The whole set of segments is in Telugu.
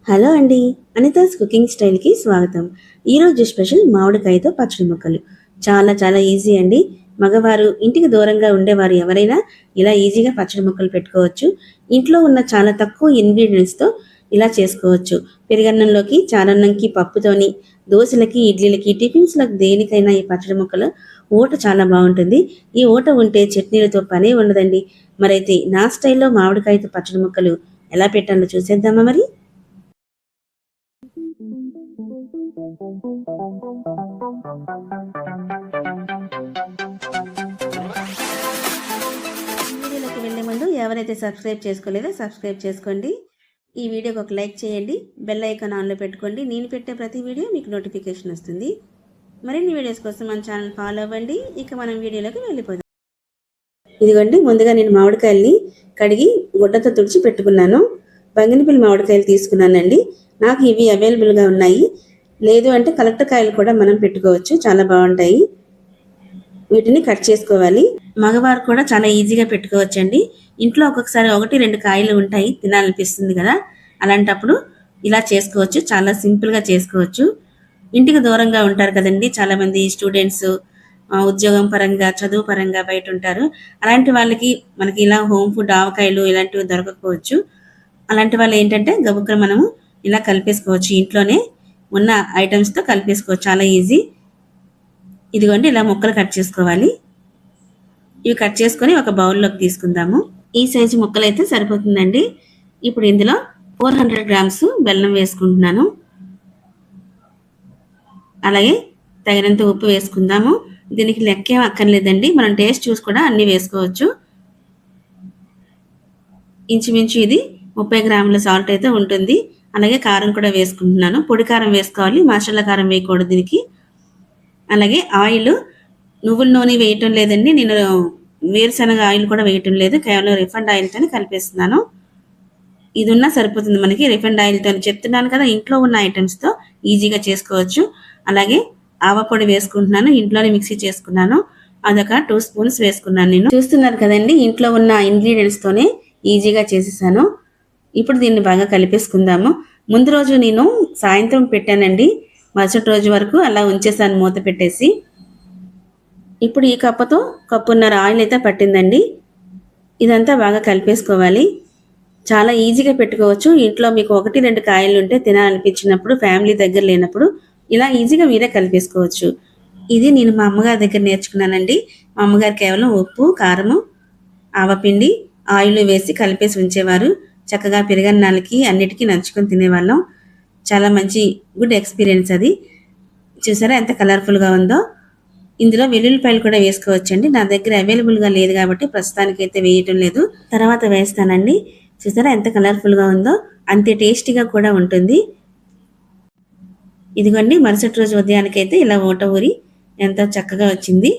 హలో అండి, అనితాస్ కుకింగ్ స్టైల్కి స్వాగతం. ఈరోజు స్పెషల్ మామిడికాయతో పచ్చడి ముక్కలు. చాలా చాలా ఈజీ అండి. మగవారు ఇంటికి దూరంగా ఉండేవారు ఎవరైనా ఇలా ఈజీగా పచ్చడి ముక్కలు పెట్టుకోవచ్చు. ఇంట్లో ఉన్న చాలా తక్కువ ఇంగ్రీడియంట్స్తో ఇలా చేసుకోవచ్చు. పెరుగన్నంలోకి, చారన్నంకి, పప్పుతోని, దోశలకి, ఇడ్లీలకి, టిఫిన్స్లకు దేనికైనా ఈ పచ్చడి ముక్కలు ఊట చాలా బాగుంటుంది. ఈ ఊట ఉంటే చట్నీలతో పనే ఉండదండి. మరైతే నా స్టైల్లో మామిడికాయతో పచ్చడి ముక్కలు ఎలా పెట్టాలో చూసేద్దామా మరి. వీడియోలోకి వెళ్ళే ముందు ఎవరైతే సబ్స్క్రైబ్ చేసుకోలేదో సబ్స్క్రైబ్ చేసుకోండి. ఈ వీడియోకి ఒక లైక్ చేయండి. బెల్ ఐకాన్ ఆన్లో పెట్టుకోండి. నేను పెట్టే ప్రతి వీడియో మీకు నోటిఫికేషన్ వస్తుంది. మరిన్ని వీడియోస్ కోసం మన ఛానల్ ఫాలో అవ్వండి. ఇక మనం వీడియోలోకి వెళ్ళిపోదాం. ఇదిగోండి, ముందుగా నేను మామిడికాయల్ని కడిగి గుడ్డతో తుడిచి పెట్టుకున్నాను. బంగినపల్లి మామిడికాయలు తీసుకున్నానండి. నాకు ఇవి అవైలబుల్గా ఉన్నాయి. లేదు అంటే కలెక్టర్ కాయలు కూడా మనం పెట్టుకోవచ్చు, చాలా బాగుంటాయి. వీటిని కట్ చేసుకోవాలి. మగవారు కూడా చాలా ఈజీగా పెట్టుకోవచ్చండి. ఇంట్లో ఒక్కొక్కసారి 1-2 కాయలు ఉంటాయి, తినాలనిపిస్తుంది కదా, అలాంటప్పుడు ఇలా చేసుకోవచ్చు. చాలా సింపుల్గా చేసుకోవచ్చు. ఇంటికి దూరంగా ఉంటారు కదండి చాలామంది స్టూడెంట్స్, ఉద్యోగం పరంగా, చదువు పరంగా బయట ఉంటారు. అలాంటి వాళ్ళకి మనకి ఇలా హోమ్ ఫుడ్ ఆవకాయలు ఇలాంటివి దొరకకపోవచ్చు. అలాంటి వాళ్ళు ఏంటంటే గబుక్కన మనము ఇలా కలిపేసుకోవచ్చు. ఇంట్లోనే ఉన్న ఐటమ్స్తో కలిపేసుకోవచ్చు, చాలా ఈజీ. ఇదిగోండి, ఇలా ముక్కలు కట్ చేసుకోవాలి. ఇవి కట్ చేసుకొని ఒక బౌల్లోకి తీసుకుందాము. ఈ సైజు ముక్కలు అయితే సరిపోతుందండి. ఇప్పుడు ఇందులో 400 గ్రామ్స్ బెల్లం వేసుకుంటున్నాను. అలాగే తగినంత ఉప్పు వేసుకుందాము. దీనికి లెక్కేం అక్కర్లేదండి, మనం టేస్ట్ చూసి కూడా అన్నీ వేసుకోవచ్చు. ఇంచుమించు ఇది 30 గ్రాముల సాల్ట్ అయితే ఉంటుంది. అలాగే కారం కూడా వేసుకుంటున్నాను. పొడి కారం వేసుకోవాలి, మసాలా కారం వేయకూడదు దీనికి. అలాగే ఆయిల్, నువ్వుల నూనె వేయటం లేదండి, నేను వేరుశనగ ఆయిల్ కూడా వేయటం లేదు, కేవలం రిఫైండ్ ఆయిల్తో కలిపేస్తున్నాను. ఇది ఉన్నా సరిపోతుంది మనకి. రిఫైండ్ ఆయిల్తో చెప్తున్నాను కదా, ఇంట్లో ఉన్న ఐటమ్స్తో ఈజీగా చేసుకోవచ్చు. అలాగే ఆవపొడి వేసుకుంటున్నాను, ఇంట్లోనే మిక్సీ చేసుకున్నాను. అదొక 2 స్పూన్స్ వేసుకున్నాను. నేను చూస్తున్నారు కదండి, ఇంట్లో ఉన్న ఇంగ్రీడియంట్స్తోనే ఈజీగా చేసేసాను. ఇప్పుడు దీన్ని బాగా కలిపేసుకుందాము. ముందు రోజు నేను సాయంత్రం పెట్టానండి, మరుసటి రోజు వరకు అలా ఉంచేసాను మూత పెట్టేసి. ఇప్పుడు ఈ కప్పుతో కప్పున్నర ఆయిల్ అయితే పట్టిందండి. ఇదంతా బాగా కలిపేసుకోవాలి. చాలా ఈజీగా పెట్టుకోవచ్చు. ఇంట్లో మీకు 1-2 కాయలు ఉంటే తినాలనిపించినప్పుడు, ఫ్యామిలీ దగ్గర లేనప్పుడు ఇలా ఈజీగా మీరే కలిపేసుకోవచ్చు. ఇది నేను మా అమ్మగారి దగ్గర నేర్చుకున్నానండి. మా అమ్మగారు కేవలం ఉప్పు, కారము, ఆవపిండి, ఆయిల్ వేసి కలిపేసి ఉంచేవారు. చక్కగా పెరుగన్నాలకి అన్నిటికీ నంచుకొని తినేవాళ్ళం. చాలా మంచి గుడ్ ఎక్స్పీరియన్స్ అది. చూసారా ఎంత కలర్ఫుల్గా ఉందో. ఇందులో వెల్లుల్లిపాయలు కూడా వేసుకోవచ్చండి. నా దగ్గర అవైలబుల్గా లేదు కాబట్టి ప్రస్తుతానికైతే వేయటం లేదు, తర్వాత వేస్తానండి. చూసారా ఎంత కలర్ఫుల్గా ఉందో, అంతే టేస్టీగా కూడా ఉంటుంది. ఇదిగోండి, మరుసటి రోజు ఉదయానికైతే ఇలా ఊట ఊరి ఎంతో చక్కగా వచ్చింది.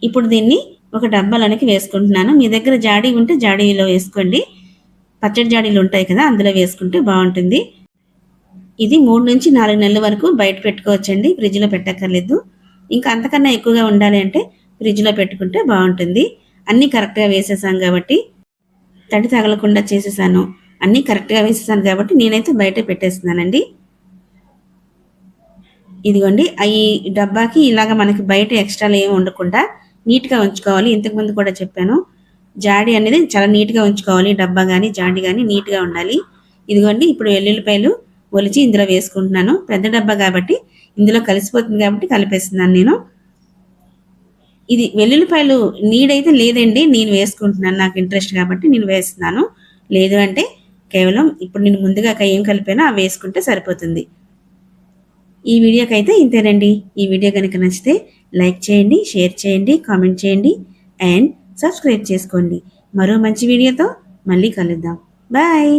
ఇప్పుడు దీన్ని ఒక డబ్బాలోనికి వేసుకుంటున్నాను. మీ దగ్గర జాడీ ఉంటే జాడీలో వేసుకోండి. పచ్చడి జాడీలు ఉంటాయి కదా, అందులో వేసుకుంటే బాగుంటుంది. ఇది 3-4 నెలల వరకు బయట పెట్టుకోవచ్చండి, ఫ్రిడ్జ్లో పెట్టక్కర్లేదు. ఇంకా అంతకన్నా ఎక్కువగా ఉండాలి అంటే ఫ్రిడ్జ్లో పెట్టుకుంటే బాగుంటుంది. అన్నీ కరెక్ట్గా వేసేసాం కాబట్టి, తడి తగలకుండా చేసేసాను, అన్నీ కరెక్ట్గా వేసేసాను కాబట్టి నేనైతే బయట పెట్టేస్తున్నానండి. ఇదిగోండి, ఈ డబ్బాకి ఇలాగ మనకి బయట ఎక్స్ట్రాలు ఏమి ఉండకుండా నీట్గా ఉంచుకోవాలి. ఇంతకుముందు కూడా చెప్పాను, జాడీ అనేది చాలా నీట్గా ఉంచుకోవాలి. డబ్బా కానీ జాడీ కానీ నీట్గా ఉండాలి. ఇదిగోండి, ఇప్పుడు వెల్లుల్లిపాయలు ఒలిచి ఇందులో వేసుకుంటున్నాను. పెద్ద డబ్బా కాబట్టి ఇందులో కలిసిపోతుంది కాబట్టి కలిపేస్తున్నాను నేను. ఇది వెల్లుల్లిపాయలు నీడైతే లేదండి, నేను వేసుకుంటున్నాను, నాకు ఇంట్రెస్ట్ కాబట్టి నేను వేస్తున్నాను. లేదు అంటే కేవలం ఇప్పుడు నేను ముందుగా ఏం కలిపానో అవి వేసుకుంటే సరిపోతుంది. ఈ వీడియోకి అయితే ఇంతేనండి. ఈ వీడియో కనుక నచ్చితే లైక్ చేయండి, షేర్ చేయండి, కామెంట్ చేయండి అండ్ సబ్స్క్రైబ్ చేసుకోండి. మరో మంచి వీడియోతో మళ్ళీ కలుద్దాం. బాయ్.